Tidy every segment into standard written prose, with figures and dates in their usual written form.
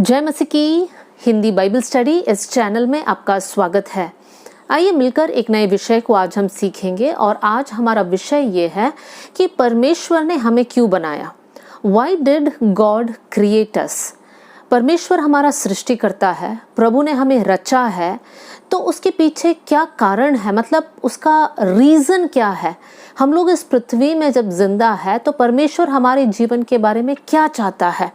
जय मसीह की हिंदी बाइबल स्टडी इस चैनल में आपका स्वागत है। आइए मिलकर एक नए विषय को आज हम सीखेंगे और आज हमारा विषय ये है कि परमेश्वर ने हमें क्यों बनाया। Why did God create us? परमेश्वर हमारा सृष्टिकर्ता है, प्रभु ने हमें रचा है, तो उसके पीछे क्या कारण है, मतलब उसका रीज़न क्या है। हम लोग इस पृथ्वी में जब जिंदा है तो परमेश्वर हमारे जीवन के बारे में क्या चाहता है।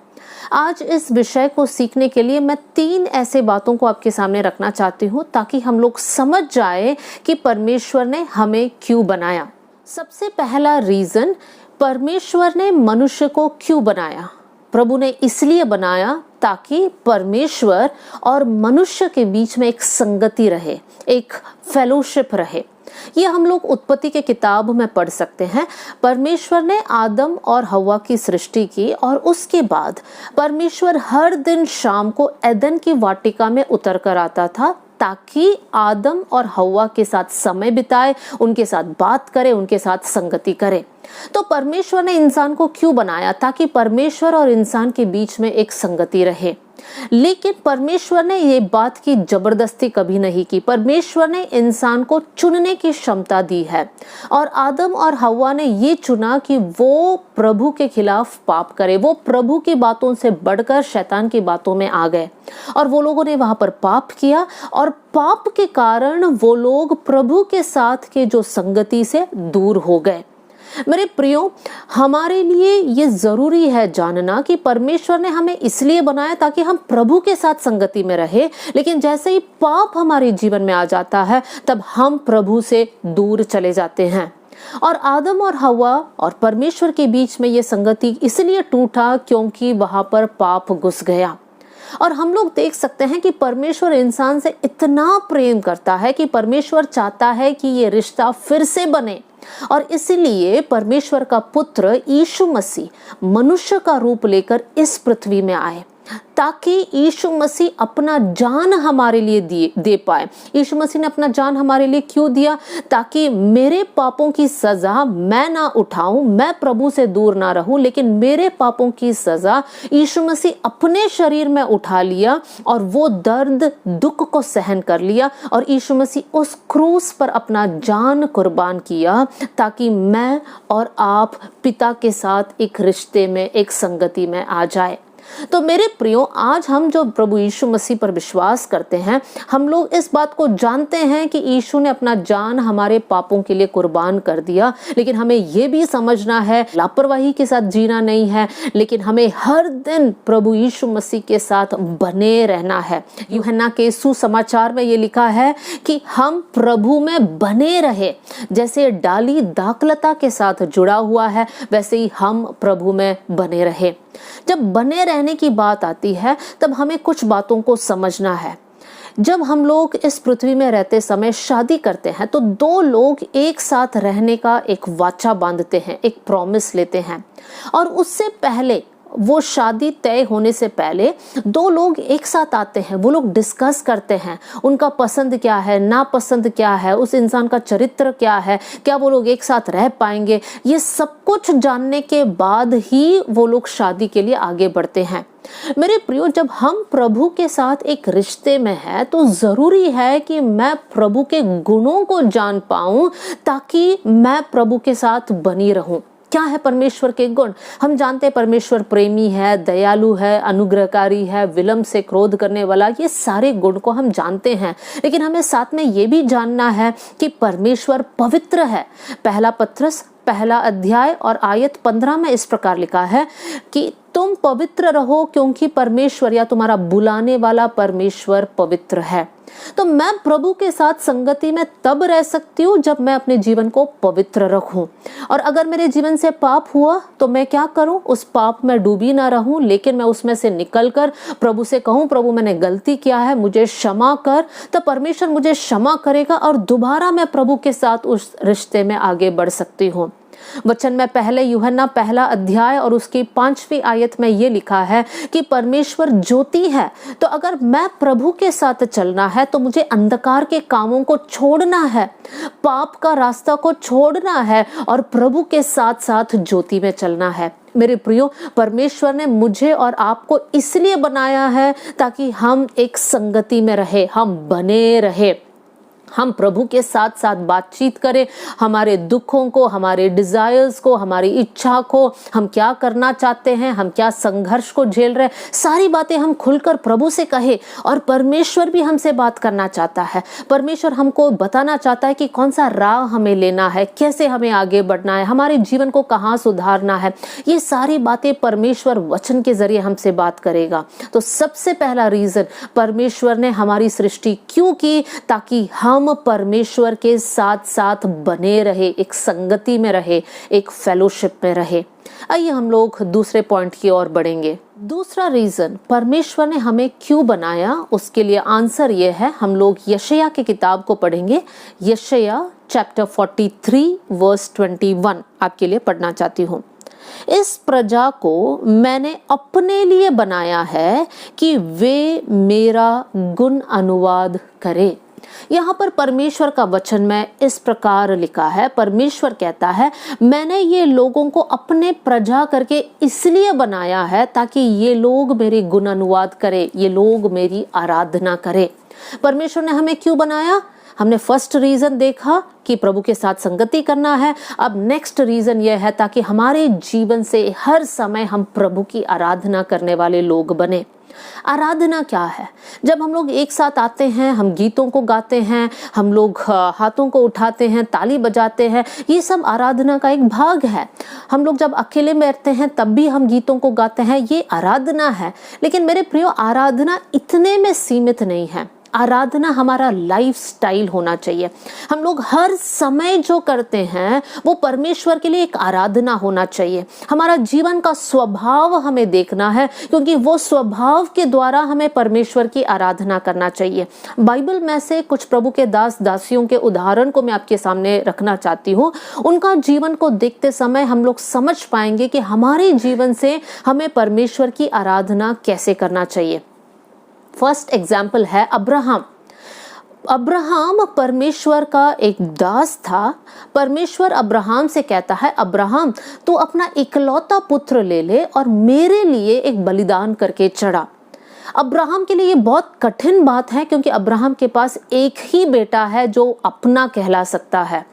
आज इस विषय को सीखने के लिए मैं 3 ऐसे बातों को आपके सामने रखना चाहती हूँ ताकि हम लोग समझ जाए कि परमेश्वर ने हमें क्यों बनाया। सबसे पहला रीज़न, परमेश्वर ने मनुष्य को क्यों बनाया। प्रभु ने इसलिए बनाया ताकि परमेश्वर और मनुष्य के बीच में एक संगति रहे, एक फेलोशिप रहे। ये हम लोग उत्पत्ति के किताब में पढ़ सकते हैं। परमेश्वर ने आदम और हव्वा की सृष्टि की और उसके बाद परमेश्वर हर दिन शाम को एदन की वाटिका में उतर कर आता था ताकि आदम और हव्वा के साथ समय बिताए, उनके साथ बात करे, उनके साथ संगति करे। तो परमेश्वर ने इंसान को क्यों बनाया? ताकि परमेश्वर और इंसान के बीच में एक संगति रहे। लेकिन परमेश्वर ने ये बात की जबरदस्ती कभी नहीं की। परमेश्वर ने इंसान को चुनने की क्षमता दी है और आदम और हव्वा ने ये चुना कि वो प्रभु के खिलाफ पाप करे। वो प्रभु की बातों से बढ़कर शैतान की बातों में आ गए और वो लोगों ने वहां पर पाप किया और पाप के कारण वो लोग प्रभु के साथ के जो संगति से दूर हो गए। मेरे प्रियो, हमारे लिए ये जरूरी है जानना कि परमेश्वर ने हमें इसलिए बनाया ताकि हम प्रभु के साथ संगति में रहे, लेकिन जैसे ही पाप हमारे जीवन में आ जाता है तब हम प्रभु से दूर चले जाते हैं। और आदम और हव्वा और परमेश्वर के बीच में ये संगति इसलिए टूटा क्योंकि वहां पर पाप घुस गया। और हम लोग देख सकते हैं कि परमेश्वर इंसान से इतना प्रेम करता है कि परमेश्वर चाहता है कि ये रिश्ता फिर से बने और इसीलिए परमेश्वर का पुत्र यीशु मसीह मनुष्य का रूप लेकर इस पृथ्वी में आए ताकि यीशु मसीह अपना जान हमारे लिए दे पाए। यीशु मसीह ने अपना जान हमारे लिए क्यों दिया? ताकि मेरे पापों की सजा मैं ना उठाऊं, मैं प्रभु से दूर ना रहूं, लेकिन मेरे पापों की सजा यीशु मसीह अपने शरीर में उठा लिया और वो दर्द दुख को सहन कर लिया और यीशु मसीह उस क्रूस पर अपना जान कुर्बान किया ताकि मैं और आप पिता के साथ एक रिश्ते में, एक संगति में आ जाए। तो मेरे प्रियो, आज हम जो प्रभु यीशु मसीह पर विश्वास करते हैं, हम लोग इस बात को जानते हैं कि यीशु ने अपना जान हमारे पापों के लिए कुर्बान कर दिया, लेकिन हमें ये भी समझना है, लापरवाही के साथ जीना नहीं है, लेकिन हमें हर दिन प्रभु यीशु मसीह के साथ बने रहना है। यूहन्ना के सुसमाचार में ये लिखा है कि हम प्रभु में बने रहे। जैसे डाली दाखलता के साथ जुड़ा हुआ है, वैसे ही हम प्रभु में बने रहे। जब बने रहने की बात आती है तब हमें कुछ बातों को समझना है। जब हम लोग इस पृथ्वी में रहते समय शादी करते हैं तो 2 लोग एक साथ रहने का एक वाचा बांधते हैं, एक प्रॉमिस लेते हैं और उससे पहले, वो शादी तय होने से पहले 2 लोग एक साथ आते हैं। वो लोग डिस्कस करते हैं उनका पसंद क्या है, नापसंद क्या है, उस इंसान का चरित्र क्या है, क्या वो लोग एक साथ रह पाएंगे। ये सब कुछ जानने के बाद ही वो लोग शादी के लिए आगे बढ़ते हैं। मेरे प्रियो, जब हम प्रभु के साथ एक रिश्ते में हैं तो जरूरी है कि मैं प्रभु के गुणों को जान पाऊं ताकि मैं प्रभु के साथ बनी रहूं। क्या है परमेश्वर के गुण? हम जानते हैं परमेश्वर प्रेमी है, दयालु है, अनुग्रहकारी है, विलंब से क्रोध करने वाला। ये सारे गुण को हम जानते हैं, लेकिन हमें साथ में ये भी जानना है कि परमेश्वर पवित्र है। पहला पत्रस 1 अध्याय और आयत 15 में इस प्रकार लिखा है कि तुम पवित्र रहो क्योंकि परमेश्वर या तुम्हारा बुलाने वाला परमेश्वर पवित्र है। तो मैं प्रभु के साथ संगति में तब रह सकती हूँ जब मैं अपने जीवन को पवित्र रखूं। और अगर मेरे जीवन से पाप हुआ तो मैं क्या करूं? उस पाप में डूबी ना रहूं, लेकिन मैं उसमें से निकलकर प्रभु से कहूं, प्रभु मैंने गलती किया है, मुझे क्षमा कर। तो परमेश्वर मुझे क्षमा करेगा और दोबारा मैं प्रभु के साथ उस रिश्ते में आगे बढ़ सकती हूँ। वचन में पहले यूहन्ना पहला अध्याय और उसकी 5वीं आयत में ये लिखा है कि परमेश्वर ज्योति है। तो अगर मैं प्रभु के साथ चलना है तो मुझे अंधकार के कामों को छोड़ना है, पाप का रास्ता को छोड़ना है और प्रभु के साथ साथ ज्योति में चलना है। मेरे प्रियो, परमेश्वर ने मुझे और आपको इसलिए बनाया है ताकि हम एक संगति में रहे, हम बने रहे, हम प्रभु के साथ साथ बातचीत करें, हमारे दुखों को, हमारे डिजायर्स को, हमारी इच्छा को, हम क्या करना चाहते हैं, हम क्या संघर्ष को झेल रहे हैं, सारी बातें हम खुलकर प्रभु से कहें। और परमेश्वर भी हमसे बात करना चाहता है। परमेश्वर हमको बताना चाहता है कि कौन सा राह हमें लेना है, कैसे हमें आगे बढ़ना है, हमारे जीवन को कहाँ सुधारना है। ये सारी बातें परमेश्वर वचन के जरिए हमसे बात करेगा। तो सबसे पहला रीजन, परमेश्वर ने हमारी सृष्टि क्यों की? ताकि हम परमेश्वर के साथ साथ बने रहे, एक संगति में रहे, एक फेलोशिप में रहे। आइए हम लोग दूसरे पॉइंट की ओर बढ़ेंगे। दूसरा रीजन परमेश्वर ने हमें क्यों बनाया, उसके लिए आंसर ये है, हम लोग यशायाह की किताब को पढ़ेंगे। यशायाह चैप्टर 43 वर्स 21 आपके लिए पढ़ना चाहती हूँ। इस प्रजा को मैंने अपने लिए बनाया है कि वे मेरा गुण अनुवाद करे। यहाँ पर परमेश्वर का वचन में इस प्रकार लिखा है, परमेश्वर कहता है मैंने ये लोगों को अपने प्रजा करके इसलिए बनाया है ताकि ये लोग मेरे गुण अनुवाद करे, ये लोग मेरी आराधना करे। परमेश्वर ने हमें क्यों बनाया? हमने फर्स्ट रीजन देखा कि प्रभु के साथ संगति करना है। अब नेक्स्ट रीजन यह है ताकि हमारे जीवन से हर समय हम प्रभु की आराधना करने वाले लोग बने। आराधना क्या है? जब हम लोग एक साथ आते हैं, हम गीतों को गाते हैं, हम लोग हाथों को उठाते हैं, ताली बजाते हैं, ये सब आराधना का एक भाग है। हम लोग जब अकेले में रहते हैं तब भी हम गीतों को गाते हैं, ये आराधना है। लेकिन मेरे प्रियो, आराधना इतने में सीमित नहीं है। आराधना हमारा लाइफस्टाइल होना चाहिए। हम लोग हर समय जो करते हैं वो परमेश्वर के लिए एक आराधना होना चाहिए। हमारा जीवन का स्वभाव हमें देखना है, क्योंकि वो स्वभाव के द्वारा हमें परमेश्वर की आराधना करना चाहिए। बाइबल में से कुछ प्रभु के दास दासियों के उदाहरण को मैं आपके सामने रखना चाहती हूँ। उनका जीवन को देखते समय हम लोग समझ पाएंगे कि हमारे जीवन से हमें परमेश्वर की आराधना कैसे करना चाहिए। फर्स्ट एग्जाम्पल है अब्राहम। अब्राहम परमेश्वर का एक दास था। परमेश्वर अब्राहम से कहता है, अब्राहम तू अपना इकलौता पुत्र ले ले और मेरे लिए एक बलिदान करके चढ़ा। अब्राहम के लिए ये बहुत कठिन बात है, क्योंकि अब्राहम के पास एक ही बेटा है जो अपना कहला सकता है।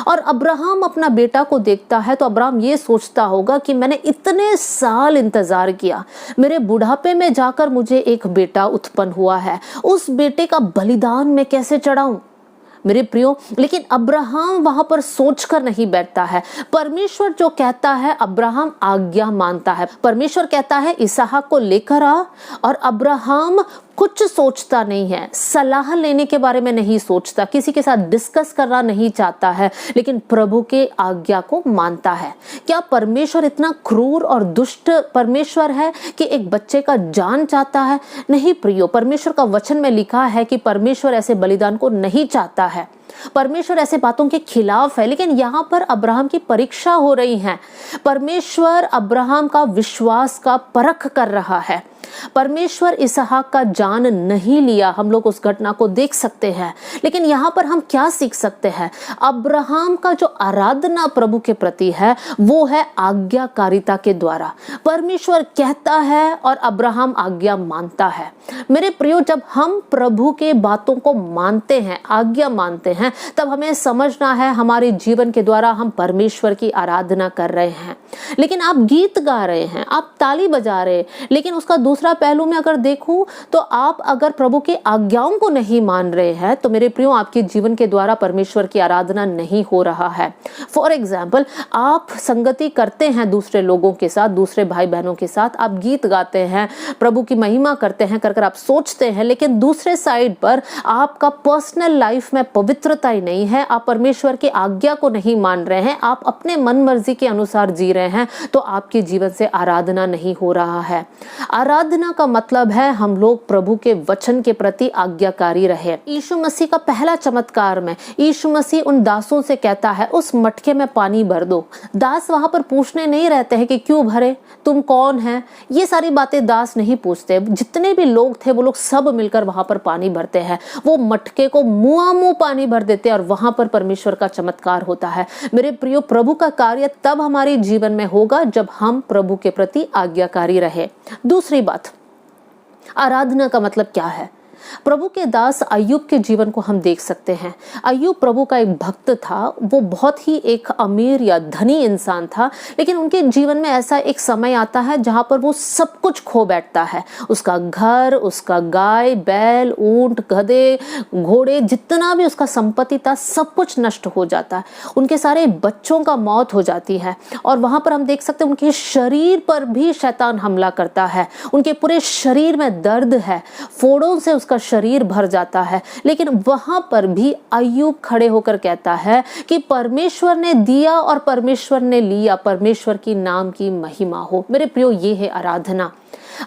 और अब्राहम अपना बेटा को देखता है तो अब्राहम ये सोचता होगा कि मैंने इतने साल इंतजार किया, मेरे बुढ़ापे में जाकर मुझे एक बेटा उत्पन्न हुआ है, उस बेटे का बलिदान मैं कैसे चढ़ाऊं? मेरे प्रियो, लेकिन अब्राहम वहां पर सोचकर नहीं बैठता है। परमेश्वर जो कहता है अब्राहम आज्ञा मानता है। परमेश्वर कहता है इसहाक को लेकर आ, और अब्राहम कुछ सोचता नहीं है, सलाह लेने के बारे में नहीं सोचता, किसी के साथ डिस्कस करना नहीं चाहता है, लेकिन प्रभु के आज्ञा को मानता है। क्या परमेश्वर इतना क्रूर और दुष्ट परमेश्वर है कि एक बच्चे का जान चाहता है? नहीं प्रियो, परमेश्वर का वचन में लिखा है कि परमेश्वर ऐसे बलिदान को नहीं चाहता है। परमेश्वर ऐसे बातों के खिलाफ है। लेकिन यहाँ पर अब्राहम की परीक्षा हो रही है। परमेश्वर अब्राहम का विश्वास का परख कर रहा है। परमेश्वर इसहाक का जान नहीं लिया, हम लोग उस घटना को देख सकते हैं। लेकिन यहाँ पर हम क्या सीख सकते हैं? अब्राहम का जो आराधना प्रभु के प्रति है वो है आज्ञाकारिता के द्वारा। परमेश्वर कहता है और अब्राहम आज्ञा मानता है। मेरे प्रियो, जब हम प्रभु के बातों को मानते हैं, आज्ञा मानते हैं, तब हमें समझना है हमारे जीवन के द्वारा हम परमेश्वर की आराधना कर रहे हैं। लेकिन आप गीत गा रहे हैं, आप ताली बजा रहे हैं, लेकिन उसका दूसरा पहलू में अगर देखूं तो आप अगर प्रभु के आज्ञाओं को नहीं मान रहे हैं तो मेरे प्रियो, आपके जीवन के द्वारा परमेश्वर की आराधना नहीं हो रहा है। फॉर एग्जाम्पल, आप संगति करते हैं दूसरे लोगों के साथ, दूसरे भाई बहनों के साथ, आप गीत गाते हैं, प्रभु की महिमा करते हैं, कर आप सोचते हैं, लेकिन दूसरे साइड पर आपका पर्सनल लाइफ में पवित्रता ही नहीं है, आप परमेश्वर की आज्ञा को नहीं मान रहे हैं, आप अपने मन मर्जी के अनुसार जी रहे हैं, तो आपके जीवन से आराधना नहीं हो रहा है। आराधना का मतलब है हम लोग प्रभु के वचन के प्रति आज्ञाकारी रहे। यीशु मसीह का पहला चमत्कार में यीशु मसीह उन दासों से कहता है उस मटके में पानी भर दो। दास वहां पर पूछने नहीं रहते हैं कि क्यों भरे, तुम कौन है, ये सारी बातें दास नहीं पूछते। जितने भी लोग थे वो लोग सब मिलकर वहां पर पानी भरते हैं। वो मटके को मुंह पानी भर देते हैं और वहां पर परमेश्वर का चमत्कार होता है। मेरे प्रियो, प्रभु का कार्य तब हमारे जीवन में होगा जब हम प्रभु के प्रति आज्ञाकारी रहे। दूसरी बात, आराधना का मतलब क्या है? प्रभु के दास अय्यूब के जीवन को हम देख सकते हैं। अय्यूब प्रभु का एक भक्त था। वो बहुत ही एक अमीर या धनी इंसान था, लेकिन उनके जीवन में ऐसा एक समय आता है जहां पर वो सब कुछ खो बैठता है। उसका घर, उसका गाय, बैल, ऊंट, गधे, घोड़े, जितना भी उसका संपत्ति था सब कुछ नष्ट हो जाता है। उनके सारे बच्चों का मौत हो जाती है और वहां पर हम देख सकते हैं उनके शरीर पर भी शैतान हमला करता है। उनके पूरे शरीर में दर्द है, फोड़ों से उसका शरीर भर जाता है। लेकिन वहां पर भी अय्यूब खड़े होकर कहता है कि परमेश्वर ने दिया और परमेश्वर ने लिया, परमेश्वर की नाम की महिमा हो। मेरे प्रियो, ये है आराधना।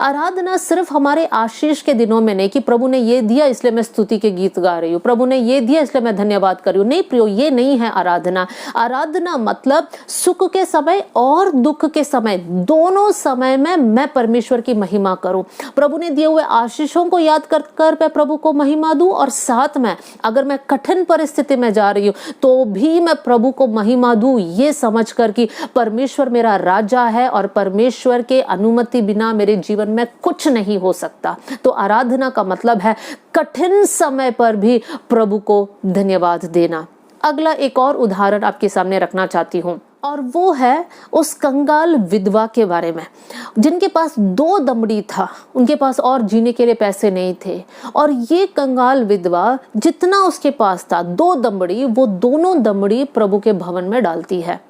आराधना सिर्फ हमारे आशीष के दिनों में नहीं कि प्रभु ने ये दिया इसलिए मैं स्तुति के गीत गा रही हूँ, प्रभु ने ये दिया इसलिए मैं धन्यवाद कर रही हूँ। नहीं प्रियो, ये नहीं है आराधना। आराधना मतलब सुख के समय और दुख के समय, दोनों समय में मैं परमेश्वर की महिमा करूं। प्रभु ने दिए हुए आशीषों को याद कर कर मैं प्रभु को महिमा दूं और साथ में अगर मैं कठिन परिस्थिति में जा रही हूँ तो भी मैं प्रभु को महिमा दूं, ये समझ कर कि परमेश्वर मेरा राजा है और परमेश्वर के अनुमति बिना मेरे जीवन में कुछ नहीं हो सकता। तो आराधना का मतलब है कठिन समय पर भी प्रभु को धन्यवाद देना। अगला एक और उदाहरण आपके सामने रखना चाहती हूँ और वो है उस कंगाल विधवा के बारे में जिनके पास 2 दमड़ी था। उनके पास और जीने के लिए पैसे नहीं थे और ये कंगाल विधवा जितना उसके पास था 2 दमड़ी, वो दोनों दमड़ी प्रभु के भवन में डालती है।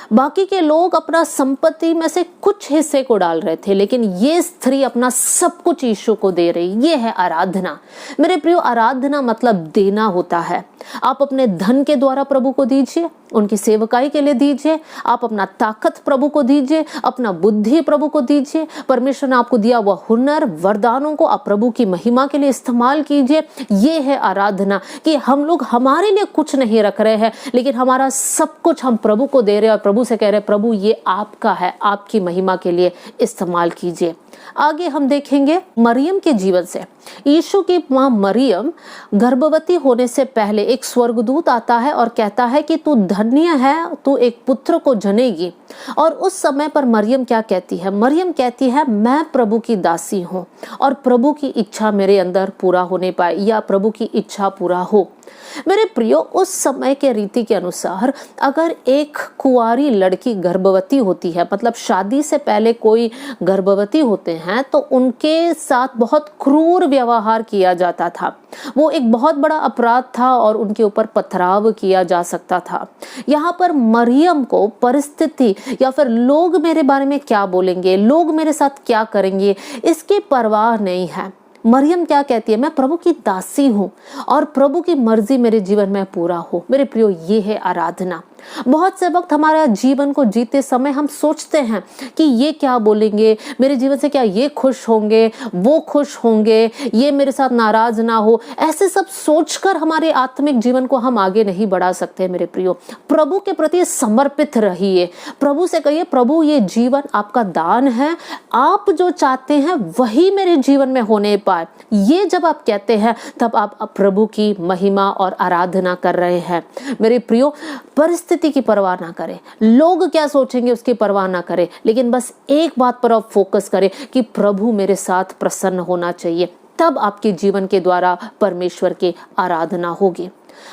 बाकी के लोग अपना संपत्ति में से कुछ हिस्से को डाल रहे थे, लेकिन ये स्त्री अपना सब कुछ यीशु को दे रही। ये है आराधना। मेरे प्रियो, आराधना मतलब देना होता है। आप अपने धन के द्वारा प्रभु को दीजिए, उनकी सेवकाई के लिए दीजिए। आप अपना ताकत प्रभु को दीजिए, अपना बुद्धि प्रभु को दीजिए। परमेश्वर ने आपको दिया हुआ हुनर, वरदानों को आप प्रभु की महिमा के लिए इस्तेमाल कीजिए। ये है आराधना कि हम लोग हमारे लिए कुछ नहीं रख रहे हैं, लेकिन हमारा सब कुछ हम प्रभु को दे रहे हैं और प्रभु से कह रहे हैं प्रभु ये आपका है, आपकी महिमा के लिए इस्तेमाल कीजिए। आगे हम देखेंगे मरियम के जीवन से। यीशु की मां मरियम गर्भवती होने से पहले एक स्वर्गदूत आता है और कहता है कि तू धन्य है, तू एक पुत्र को जनेगी। और उस समय पर मरियम क्या कहती है? मरियम कहती है मैं प्रभु की दासी हूँ और प्रभु की इच्छा मेरे अंदर पूरा होने पाए या प्रभु की इच्छा पूरा हो। मेरे प्रियो, उस समय के रीति के अनुसार अगर एक कुंवारी लड़की गर्भवती होती है, मतलब शादी से पहले कोई गर्भवती होते हैं, तो उनके साथ बहुत क्रूर व्यवहार किया जाता था। वो एक बहुत बड़ा अपराध था और उनके ऊपर पथराव किया जा सकता था। यहाँ पर मरियम को परिस्थिति या फिर लोग मेरे बारे में क्या बोलेंगे, लोग मेरे साथ क्या करेंगे, इसकी परवाह नहीं है। मरियम क्या कहती है? मैं प्रभु की दासी हूँ और प्रभु की मर्जी मेरे जीवन में पूरा हो। मेरे प्रियो, ये है आराधना। बहुत से वक्त हमारा जीवन को जीते समय हम सोचते हैं कि ये क्या बोलेंगे, मेरे जीवन से क्या ये खुश होंगे, वो खुश होंगे, ये मेरे साथ नाराज ना हो। ऐसे सब सोचकर हमारे आत्मिक जीवन को हम आगे नहीं बढ़ा सकते। मेरे प्रियो, प्रभु के प्रति समर्पित रहिए। प्रभु से कहिए प्रभु ये जीवन आपका दान है, आप जो चाहते हैं वही मेरे जीवन में होने पाए। ये जब आप कहते हैं तब आप प्रभु की महिमा और आराधना कर रहे हैं। मेरे प्रियो, परिस्थिति की परवाह ना करें, लोग क्या सोचेंगे उसकी परवाह ना करें, लेकिन बस एक बात पर आप फोकस करें कि प्रभु मेरे साथ प्रसन्न होना चाहिए। तब आपके जीवन के द्वारा परमेश्वर की आराधना होगी।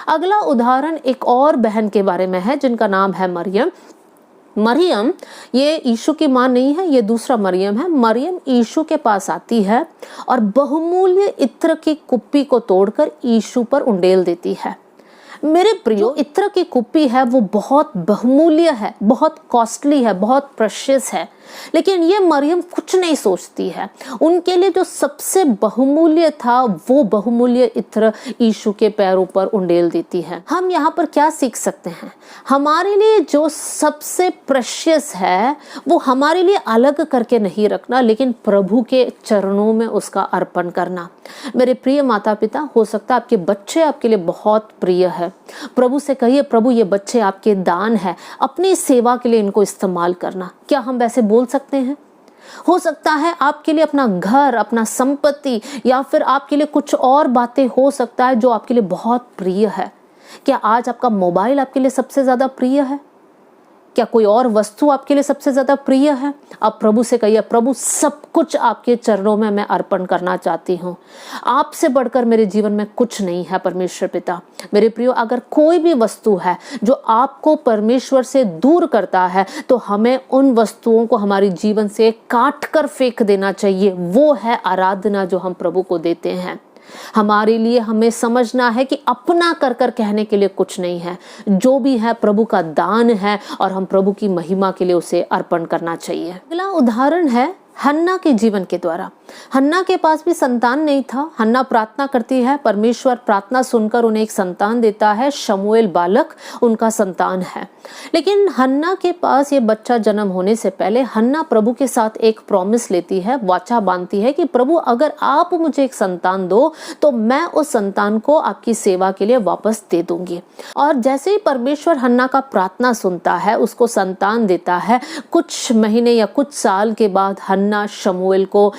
अगला उदाहरण एक और बहन के बारे में है जिनका नाम है मरियम। मरियम ये यीशु की मां नहीं है, ये दूसरा मरियम है। मरियम यीशु के पास आती है और बहुमूल्य इत्र की कुप्पी को तोड़कर यीशु पर उंडेल देती है। मेरे प्रियो, इत्र की कुप्पी है वो बहुत बहुमूल्य है, बहुत कॉस्टली है, बहुत प्रेशियस है। लेकिन ये मरियम कुछ नहीं सोचती है। उनके लिए जो सबसे बहुमूल्य था वो बहुमूल्य इत्र यीशु के पैरों पर उंडेल देती है। हम यहाँ पर क्या सीख सकते हैं? हमारे लिए जो सबसे प्रेशियस है वो हमारे लिए अलग करके नहीं रखना, लेकिन प्रभु के चरणों में उसका अर्पण करना। मेरे प्रिय माता पिता, हो सकता है आपके बच्चे आपके लिए बहुत प्रिय है। प्रभु से कहिए, प्रभु ये बच्चे आपके दान है, अपनी सेवा के लिए इनको इस्तेमाल करना। क्या हम वैसे बोल सकते हैं? हो सकता है आपके लिए अपना घर, अपना संपत्ति या फिर आपके लिए कुछ और बातें हो सकता है जो आपके लिए बहुत प्रिय है। क्या आज आपका मोबाइल आपके लिए सबसे ज्यादा प्रिय है? क्या कोई और वस्तु आपके लिए सबसे ज्यादा प्रिय है? आप प्रभु से कहिए, प्रभु सब कुछ आपके चरणों में मैं अर्पण करना चाहती हूँ। आपसे बढ़कर मेरे जीवन में कुछ नहीं है परमेश्वर पिता। मेरे प्रियो, अगर कोई भी वस्तु है जो आपको परमेश्वर से दूर करता है तो हमें उन वस्तुओं को हमारे जीवन से काट कर फेंक देना चाहिए। वो है आराधना जो हम प्रभु को देते हैं। हमारे लिए हमें समझना है कि अपना कर कर कहने के लिए कुछ नहीं है। जो भी है प्रभु का दान है और हम प्रभु की महिमा के लिए उसे अर्पण करना चाहिए। अगला उदाहरण है हन्ना के जीवन के द्वारा। हन्ना के पास भी संतान नहीं था। हन्ना प्रार्थना करती है, परमेश्वर प्रार्थना सुनकर उन्हें एक संतान देता है। शमूएल बालक उनका संतान है। लेकिन हन्ना के पास ये बच्चा जन्म होने से पहले हन्ना प्रभु के साथ एक प्रॉमिस लेती है, वाचा बांधती है कि प्रभु अगर आप मुझे एक संतान दो तो मैं उस संतान को आपकी सेवा के लिए वापस दे दूंगी। और जैसे ही परमेश्वर हन्ना का प्रार्थना सुनता है, उसको संतान देता है, कुछ महीने या कुछ साल के बाद हन्ना शमूएल को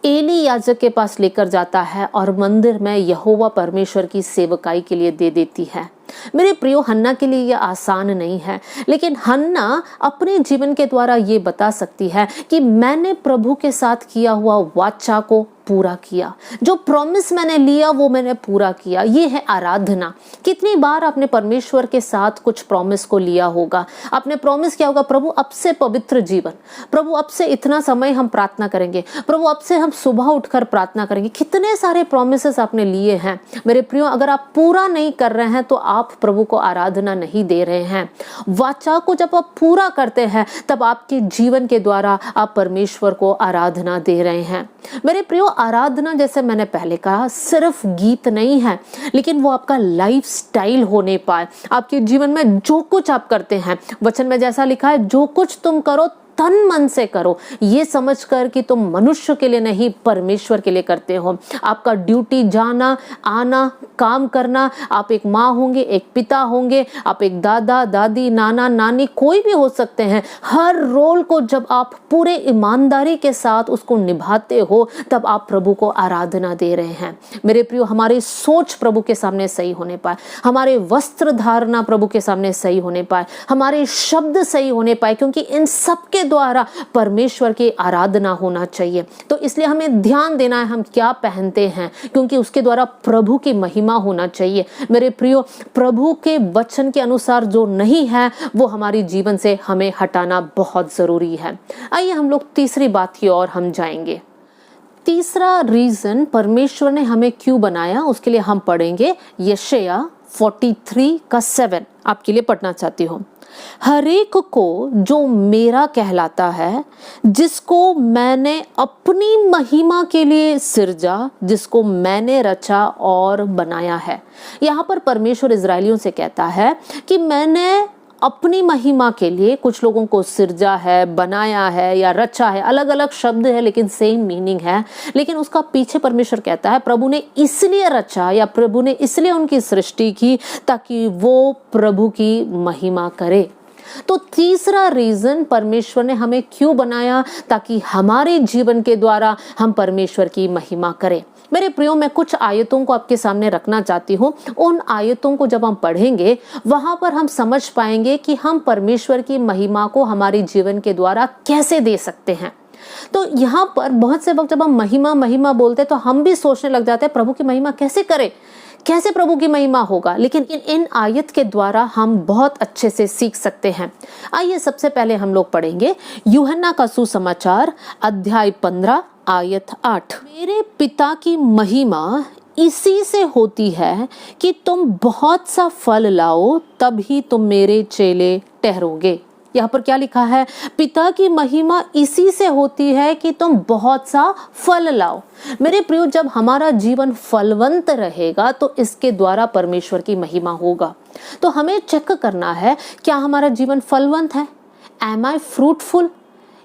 एली याजक के पास लेकर जाता है और मंदिर में यहोवा परमेश्वर की सेवकाई के लिए दे देती है। मेरे प्रियो, हन्ना के लिए यह आसान नहीं है, लेकिन हन्ना अपने जीवन के द्वारा ये बता सकती है कि मैंने प्रभु के साथ किया हुआ वाचा को पूरा किया, जो प्रॉमिस मैंने लिया वो मैंने पूरा किया। ये है आराधना। कितनी बार आपने परमेश्वर के साथ कुछ प्रॉमिस को लिया होगा? आपने प्रॉमिस किया होगा, प्रभु अब से पवित्र जीवन, प्रभु अब से इतना समय हम प्रार्थना करेंगे, प्रभु अब से हम सुबह उठकर प्रार्थना करेंगे। कितने सारे प्रॉमिसेस आपने लिए हैं। मेरे प्रियो, अगर आप पूरा नहीं कर रहे हैं तो आप प्रभु को आराधना नहीं दे रहे हैं। वाचा को जब आप पूरा करते हैं तब आपके जीवन के द्वारा आप परमेश्वर को आराधना दे रहे हैं। मेरे प्रियो, आराधना जैसे मैंने पहले कहा सिर्फ गीत नहीं है, लेकिन वो आपका लाइफ स्टाइल होने पाए। आपके जीवन में जो कुछ आप करते हैं, वचन में जैसा लिखा है, जो कुछ तुम करो तन मन से करो, ये समझकर कि तुम मनुष्य के लिए नहीं परमेश्वर के लिए करते हो। आपका ड्यूटी जाना आना, काम करना, आप एक माँ होंगे, एक पिता होंगे, आप एक दादा दादी, नाना नानी, कोई भी हो सकते हैं। हर रोल को जब आप पूरे ईमानदारी के साथ उसको निभाते हो तब आप प्रभु को आराधना दे रहे हैं। मेरे प्रियो, हमारी सोच प्रभु के सामने सही होने पाए, हमारे वस्त्र धारणा प्रभु के सामने सही होने पाए, हमारे शब्द सही होने पाए, क्योंकि इन सब के द्वारा परमेश्वर की आराधना होना चाहिए। तो इसलिए हमें ध्यान देना है हम क्या पहनते हैं, क्योंकि उसके द्वारा प्रभु की महिमा होना चाहिए। मेरे प्रियो, प्रभु के वचन के अनुसार जो नहीं है वो हमारे जीवन से हमें हटाना बहुत जरूरी है। आइए हम लोग तीसरी बात की ओर हम जाएंगे। तीसरा रीजन परमेश्वर ने हमें क्यों बनाया, उसके लिए हम पढ़ेंगे यशायाह 43 का 7 आपके लिए पढ़ना चाहती हूँ। हर एक को जो मेरा कहलाता है, जिसको मैंने अपनी महिमा के लिए सिरजा, जिसको मैंने रचा और बनाया है। यहाँ पर परमेश्वर इजरायलियों से कहता है कि मैंने अपनी महिमा के लिए कुछ लोगों को सिरजा है, बनाया है या रचा है। अलग अलग शब्द है लेकिन सेम मीनिंग है। लेकिन उसका पीछे परमेश्वर कहता है प्रभु ने इसलिए रचा या प्रभु ने इसलिए उनकी सृष्टि की ताकि वो प्रभु की महिमा करे। तो तीसरा रीजन परमेश्वर ने हमें क्यों बनाया, ताकि हमारे जीवन के द्वारा हम परमेश्वर की महिमा करें। मेरे प्रियो, मैं कुछ आयतों को आपके सामने रखना चाहती हूँ। उन आयतों को जब हम पढ़ेंगे वहां पर हम समझ पाएंगे कि हम परमेश्वर की महिमा को हमारे जीवन के द्वारा कैसे दे सकते हैं। तो यहाँ पर बहुत से वक्त जब हम महिमा महिमा बोलते हैं तो हम भी सोचने लग जाते हैं प्रभु की महिमा कैसे करें, कैसे प्रभु की महिमा होगा। लेकिन इन आयत के द्वारा हम बहुत अच्छे से सीख सकते हैं। आइए सबसे पहले हम लोग पढ़ेंगे यूहन्ना का सुसमाचार अध्याय 15 आयत 8। मेरे पिता की महिमा इसी से होती है कि तुम बहुत सा फल लाओ, तभी तुम मेरे चेले ठहरोगे। यहाँ पर क्या लिखा है? पिता की महिमा इसी से होती है कि तुम बहुत सा फल लाओ। मेरे प्रियो, जब हमारा जीवन फलवंत रहेगा तो इसके द्वारा परमेश्वर की महिमा होगा। तो हमें चेक करना है, क्या हमारा जीवन फलवंत है? एम आई फ्रूटफुल?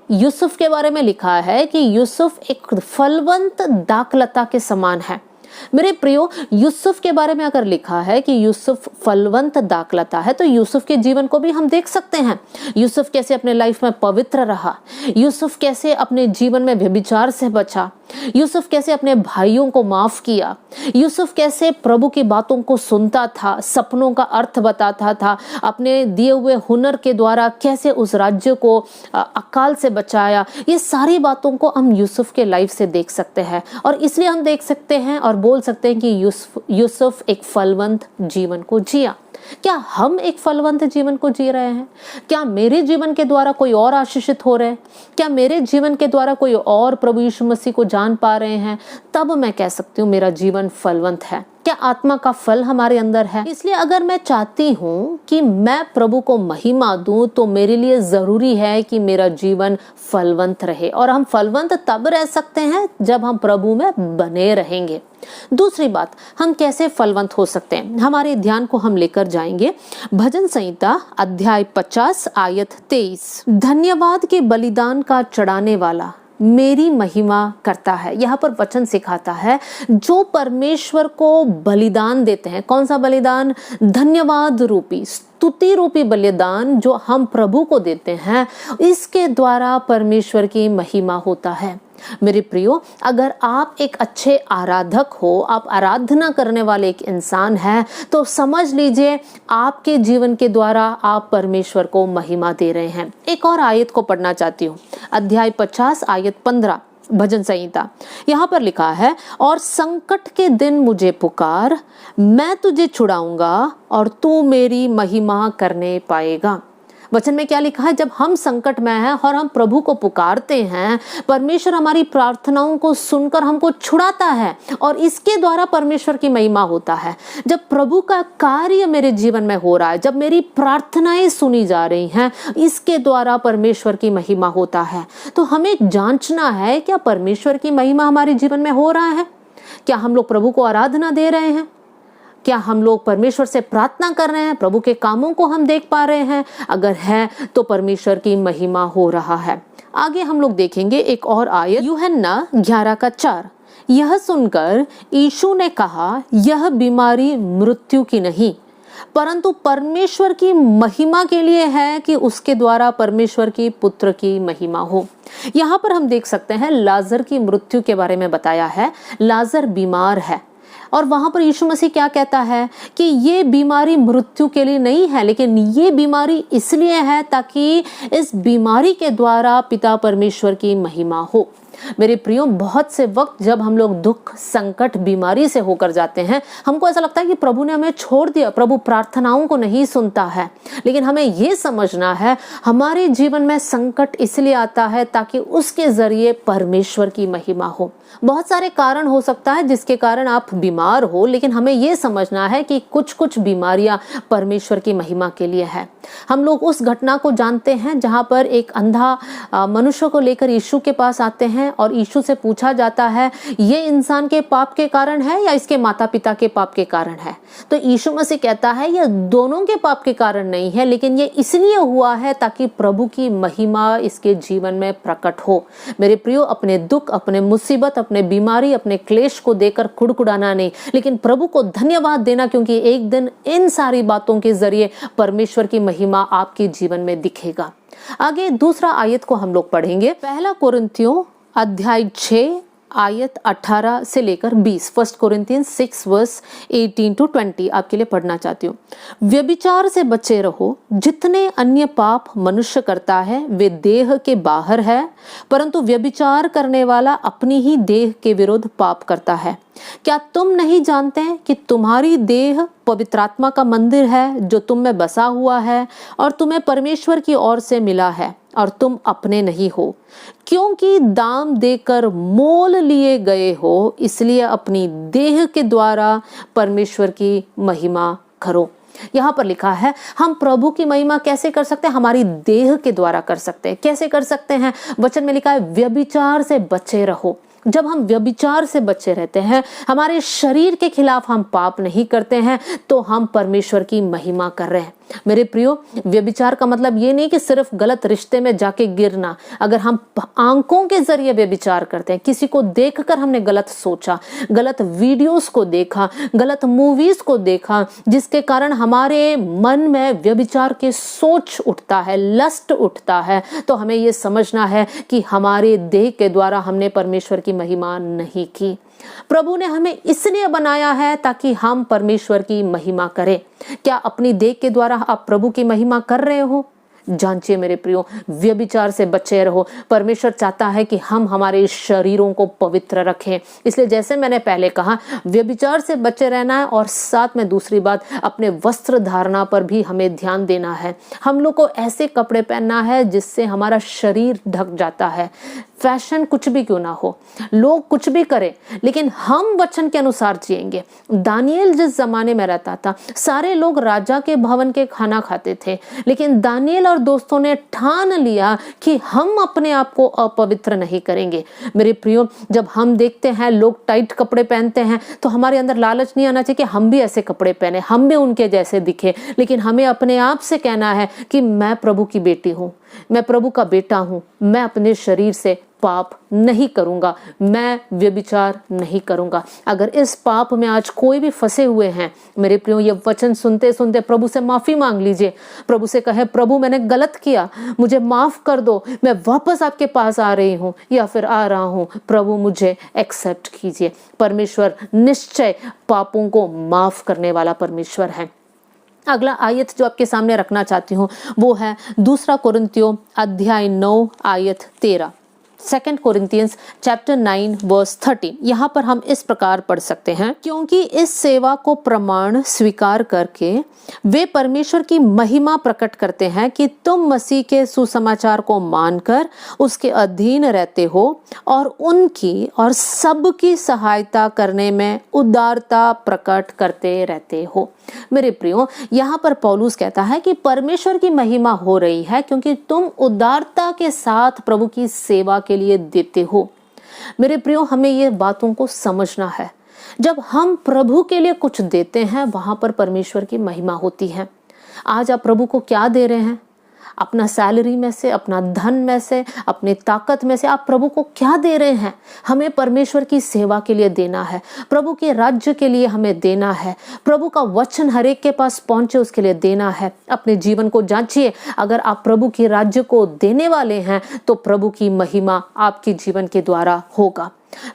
यूसुफ के बारे में लिखा है कि यूसुफ एक फलवंत दाखलता के समान है। मेरे प्रियो, यूसुफ के बारे में अगर लिखा है कि यूसुफ फलवंत दाखलता है, तो यूसुफ के जीवन को भी हम देख सकते हैं। यूसुफ कैसे अपने लाइफ में पवित्र रहा, यूसुफ कैसे अपने जीवन में व्यभिचार से बचा, यूसुफ कैसे अपने भाइयों को माफ किया, यूसुफ कैसे प्रभु की बातों को सुनता था, सपनों का अर्थ बताता था, अपने दिए हुए हुनर के द्वारा कैसे उस राज्य को अकाल से बचाया। ये सारी बातों को हम यूसुफ के लाइफ से देख सकते हैं, और इसलिए हम देख सकते हैं और बोल सकते हैं कि यूसुफ एक फलवंत जीवन को जिया। क्या हम एक फलवंत जीवन को जी रहे हैं? क्या मेरे जीवन के द्वारा कोई और आशीषित हो रहे हैं? क्या मेरे जीवन के द्वारा कोई और प्रभु यीशु मसीह को जान पा रहे हैं? तब मैं कह सकती हूँ मेरा जीवन फलवंत है। क्या आत्मा का फल हमारे अंदर है? इसलिए अगर मैं चाहती हूँ कि मैं प्रभु को महिमा दूं, तो मेरे लिए जरूरी है कि मेरा जीवन फलवंत रहे। और हम फलवंत तब रह सकते हैं जब हम प्रभु में बने रहेंगे। दूसरी बात, हम कैसे फलवंत हो सकते हैं? हमारे ध्यान को हम लेकर जाएंगे भजन संहिता अध्याय 50 आयत 23। धन्यवाद के बलिदान का चढ़ाने वाला मेरी महिमा करता है। यहाँ पर वचन सिखाता है, जो परमेश्वर को बलिदान देते हैं। कौन सा बलिदान? धन्यवाद रूपी, स्तुति रूपी बलिदान जो हम प्रभु को देते हैं, इसके द्वारा परमेश्वर की महिमा होता है। मेरे प्रियो, अगर आप एक अच्छे आराधक हो, आप आराधना करने वाले एक इंसान हैं, तो समझ लीजिए आपके जीवन के द्वारा आप परमेश्वर को महिमा दे रहे हैं। एक और आयत को पढ़ना चाहती हूँ, अध्याय 50 आयत 15 भजन संहिता। यहाँ पर लिखा है, और संकट के दिन मुझे पुकार, मैं तुझे छुड़ाऊंगा और तू मेरी महिमा करने पाएगा। वचन में क्या लिखा है? जब हम संकट में हैं और हम प्रभु को पुकारते हैं, परमेश्वर हमारी प्रार्थनाओं को सुनकर हमको छुड़ाता है, और इसके द्वारा परमेश्वर की महिमा होता है। जब प्रभु का कार्य मेरे जीवन में हो रहा है, जब मेरी प्रार्थनाएं सुनी जा रही हैं, इसके द्वारा परमेश्वर की महिमा होता है। तो हमें जांचना है, क्या परमेश्वर की महिमा हमारे जीवन में हो रहा है? क्या हम लोग प्रभु को आराधना दे रहे हैं? क्या हम लोग परमेश्वर से प्रार्थना कर रहे हैं? प्रभु के कामों को हम देख पा रहे हैं? अगर है तो परमेश्वर की महिमा हो रहा है। आगे हम लोग देखेंगे एक और आयत, यूहन्ना 11:4। यह सुनकर यीशु ने कहा, यह बीमारी मृत्यु की नहीं, परंतु परमेश्वर की महिमा के लिए है, कि उसके द्वारा परमेश्वर की पुत्र की महिमा हो। यहाँ पर हम देख सकते हैं लाजर की मृत्यु के बारे में बताया है। लाजर बीमार है, और वहां पर यीशु मसीह क्या कहता है कि ये बीमारी मृत्यु के लिए नहीं है, लेकिन ये बीमारी इसलिए है ताकि इस बीमारी के द्वारा पिता परमेश्वर की महिमा हो। मेरे प्रियो, बहुत से वक्त जब हम लोग दुख, संकट, बीमारी से होकर जाते हैं, हमको ऐसा लगता है कि प्रभु ने हमें छोड़ दिया, प्रभु प्रार्थनाओं को नहीं सुनता है। लेकिन हमें ये समझना है, हमारे जीवन में संकट इसलिए आता है ताकि उसके जरिए परमेश्वर की महिमा हो। बहुत सारे कारण हो सकता है जिसके कारण आप बीमार हो, लेकिन हमें ये समझना है कि कुछ कुछ बीमारियां परमेश्वर की महिमा के लिए है। हम लोग उस घटना को जानते हैं जहां पर एक अंधा मनुष्य को लेकर यीशु के पास आते हैं, और यीशु से पूछा जाता है, ये इंसान के पाप के कारण है या इसके माता पिता के पाप के कारण है? तो यीशु मसीह कहता है, ये दोनों के पाप के कारण नहीं है, लेकिन ये इसलिए हुआ है ताकि प्रभु की महिमा इसके जीवन में प्रकट हो। मेरे प्रियो, अपने दुख, अपने मुसीबत, अपने बीमारी, अपने क्लेश को देकर कुड़कुड़ाना नहीं, लेकिन प्रभु को धन्यवाद देना, क्योंकि एक दिन इन सारी बातों के जरिए परमेश्वर की महिमा आपके जीवन में दिखेगा। आगे दूसरा आयत को हम लोग पढ़ेंगे, पहला कोरिन्थियों अध्याय 6 आयत 18 से लेकर 20। 1 कोरिन्थियंस 6 वर्स 18 to 20 आपके लिए पढ़ना चाहती हूँ। व्यभिचार से बचे रहो। जितने अन्य पाप मनुष्य करता है वे देह के बाहर है, परंतु व्यभिचार करने वाला अपनी ही देह के विरुद्ध पाप करता है। क्या तुम नहीं जानते कि तुम्हारी देह पवित्र आत्मा का मंदिर है जो तुम में बसा हुआ है, और तुम्हें परमेश्वर की ओर से मिला है, और तुम अपने नहीं हो, क्योंकि दाम देकर मोल लिए गए हो, इसलिए अपनी देह के द्वारा परमेश्वर की महिमा करो। यहाँ पर लिखा है हम प्रभु की महिमा कैसे कर सकते हैं? हमारी देह के द्वारा कर सकते हैं। कैसे कर सकते हैं? वचन में लिखा है व्यभिचार से बचे रहो। जब हम व्यभिचार से बचे रहते हैं, हमारे शरीर के खिलाफ हम पाप नहीं करते हैं, तो हम परमेश्वर की महिमा कर रहे हैं। मेरे प्रियो, व्यभिचार का मतलब ये नहीं कि सिर्फ गलत रिश्ते में जाके गिरना। अगर हम आंखों के जरिए व्यभिचार करते हैं, किसी को देखकर हमने गलत सोचा, गलत वीडियोस को देखा, गलत मूवीज को देखा, जिसके कारण हमारे मन में व्यभिचार के सोच उठता है, लस्ट उठता है, तो हमें ये समझना है कि हमारे देह के द्वारा हमने परमेश्वर की महिमा नहीं की। प्रभु ने हमें इसलिए बनाया है ताकि हम परमेश्वर की महिमा करें। क्या अपनी देह के द्वारा आप प्रभु की महिमा कर रहे हो? जांचिए मेरे प्रियो, व्यभिचार से बचे रहो। परमेश्वर चाहता है कि हम हमारे शरीरों को पवित्र रखें। इसलिए जैसे मैंने पहले कहा, व्यभिचार से बचे रहना है, और साथ में दूसरी बात, अपने वस्त्र धारणा पर भी हमें ध्यान देना है। हम लोग को ऐसे कपड़े पहनना है जिससे हमारा शरीर ढक जाता है। फैशन कुछ भी क्यों ना हो, लोग कुछ भी करें, लेकिन हम वचन के अनुसार जिएंगे। दानिएल जिस जमाने में रहता था, सारे लोग राजा के भवन के खाना खाते थे, लेकिन दानिएल और दोस्तों ने ठान लिया कि हम अपने आप को अपवित्र नहीं करेंगे। मेरे प्रियो, जब हम देखते हैं लोग टाइट कपड़े पहनते हैं, तो हमारे अंदर लालच नहीं आना चाहिए कि हम भी ऐसे कपड़े पहने, हम भी उनके जैसे दिखे। लेकिन हमें अपने आप से कहना है कि मैं प्रभु की बेटी हूं, मैं प्रभु का बेटा हूं, मैं अपने शरीर से पाप नहीं करूंगा, मैं व्यभिचार नहीं करूंगा। अगर इस पाप में आज कोई भी फंसे हुए हैं, मेरे प्रियो, ये वचन सुनते सुनते प्रभु से माफी मांग लीजिए। प्रभु से कहे, प्रभु मैंने गलत किया, मुझे माफ कर दो, मैं वापस आपके पास आ रही हूँ या फिर आ रहा हूँ, प्रभु मुझे एक्सेप्ट कीजिए। परमेश्वर निश्चय पापों को माफ करने वाला परमेश्वर है। अगला आयत जो आपके सामने रखना चाहती हूँ वो है 2 कोरिन्थियों अध्याय 9 आयत 13। 2 कोरिन्थियंस चैप्टर 9 वर्स 13। यहाँ पर हम इस प्रकार पढ़ सकते हैं, क्योंकि इस सेवा को प्रमाण स्वीकार करके वे परमेश्वर की महिमा प्रकट करते हैं कि तुम मसीह के सुसमाचार को मानकर उसके अधीन रहते हो और उनकी और सबकी सहायता करने में उदारता प्रकट करते रहते हो। मेरे प्रियो, यहाँ पर पौलुस कहता है कि परमेश्वर की महिमा हो रही है क्योंकि तुम उदारता के साथ प्रभु की सेवा के लिए देते हो। मेरे प्रियो, हमें ये बातों को समझना है। जब हम प्रभु के लिए कुछ देते हैं, वहां पर परमेश्वर की महिमा होती है। आज आप प्रभु को क्या दे रहे हैं? अपना सैलरी में से, अपना धन में से, अपनी ताकत में से आप प्रभु को क्या दे रहे हैं? हमें परमेश्वर की सेवा के लिए देना है, प्रभु के राज्य के लिए हमें देना है, प्रभु का वचन हर एक के पास पहुंचे उसके लिए देना है। अपने जीवन को जांचिए, अगर आप प्रभु के राज्य को देने वाले हैं तो प्रभु की महिमा आपके जीवन के द्वारा होगा।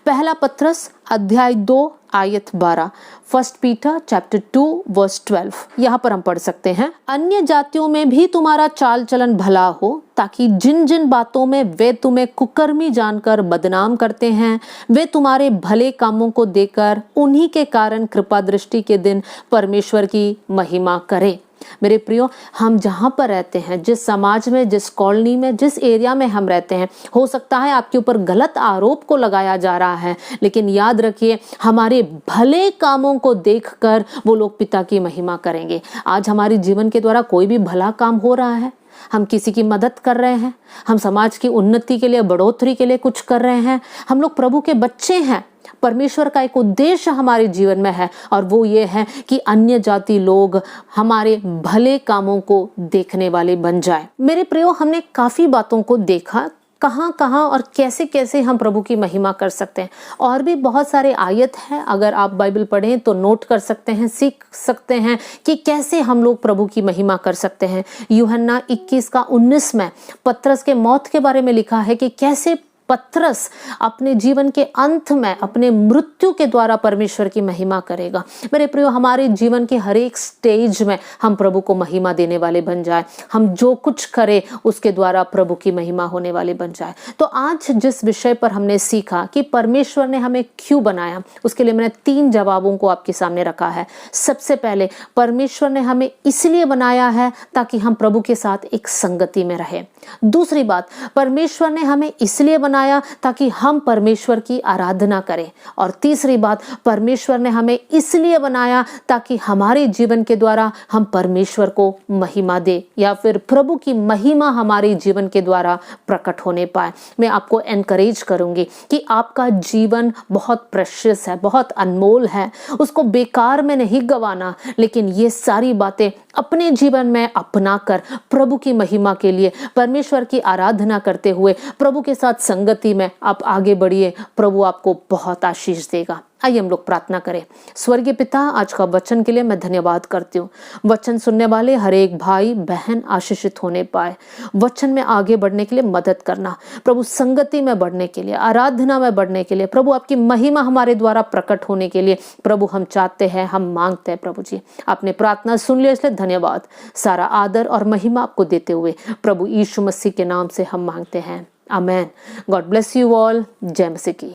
पहला पत्रस अध्याय 2 आयत 12, 1 पीटर चैप्टर 2 वर्स 12। यहाँ पर हम पढ़ सकते हैं, अन्य जातियों में भी तुम्हारा चाल चलन भला हो, ताकि जिन जिन बातों में वे तुम्हें कुकर्मी जानकर बदनाम करते हैं, वे तुम्हारे भले कामों को देकर उन्हीं के कारण कृपा दृष्टि के दिन परमेश्वर की महिमा करें। मेरे प्रियो, हम जहाँ पर रहते हैं, जिस समाज में, जिस कॉलोनी में, जिस एरिया में हम रहते हैं, हो सकता है आपके ऊपर गलत आरोप को लगाया जा रहा है, लेकिन याद रखिए हमारे भले कामों को देखकर वो लोग पिता की महिमा करेंगे। आज हमारे जीवन के द्वारा कोई भी भला काम हो रहा है, हम किसी की मदद कर रहे हैं, हम समाज की उन्नति के लिए, बढ़ोतरी के लिए कुछ कर रहे हैं, हम लोग प्रभु के बच्चे हैं। परमेश्वर का एक उद्देश्य हमारे जीवन में है और वो ये है कि अन्य जाति लोग हमारे भले कामों को देखने वाले बन जाए। मेरे प्रियो, हमने काफी बातों को देखा, कहाँ कहाँ और कैसे कैसे हम प्रभु की महिमा कर सकते हैं। और भी बहुत सारे आयत हैं, अगर आप बाइबल पढ़ें तो नोट कर सकते हैं, सीख सकते हैं कि कैसे हम लोग प्रभु की महिमा कर सकते हैं। यूहन्ना 21:19 में पतरस के मौत के बारे में लिखा है कि कैसे पतरस अपने जीवन के अंत में अपने मृत्यु के द्वारा परमेश्वर की महिमा करेगा। मेरे प्रियो, हमारे जीवन के हर एक स्टेज में हम प्रभु को महिमा देने वाले बन जाए। हम जो कुछ करें उसके द्वारा प्रभु की महिमा होने वाले बन जाए। तो आज जिस विषय पर हमने सीखा कि परमेश्वर ने हमें क्यों बनाया, उसके लिए मैंने 3 जवाबों को आपके सामने रखा है। सबसे पहले, परमेश्वर ने हमें इसलिए बनाया है ताकि हम प्रभु के साथ एक संगति में रहें। दूसरी बात, परमेश्वर ने हमें इसलिए बनाया बनाया ताकि हम परमेश्वर की आराधना करें। और तीसरी बात, परमेश्वर ने हमें इसलिए बनाया ताकि हमारे जीवन के द्वारा हम परमेश्वर को महिमा दे, या फिर प्रभु की महिमा हमारे जीवन के द्वारा प्रकट होने पाए। मैं आपको एनकरेज करूंगी कि आपका जीवन बहुत प्रेशियस है, बहुत अनमोल है, उसको बेकार में नहीं गंवाना, लेकिन ये सारी बातें अपने जीवन में अपनाकर प्रभु की महिमा के लिए परमेश्वर की आराधना करते हुए प्रभु के साथ संगति में आप आगे बढ़िए। प्रभु आपको बहुत आशीष देगा। आइए हम लोग प्रार्थना करें। स्वर्गीय पिता, आज का वचन के लिए मैं धन्यवाद करती हूँ। वचन सुनने वाले हर एक भाई बहन आशीषित होने पाए। वचन में आगे बढ़ने के लिए मदद करना प्रभु, संगति में बढ़ने के लिए, आराधना में बढ़ने के लिए प्रभु, आपकी महिमा हमारे द्वारा प्रकट होने के लिए प्रभु हम चाहते हैं, हम मांगते हैं। प्रभु जी, आपने प्रार्थना सुन लिया, इसलिए धन्यवाद। सारा आदर और महिमा आपको देते हुए प्रभु यीशु मसीह के नाम से हम मांगते हैं, amen. God bless you all. जय मसीह की।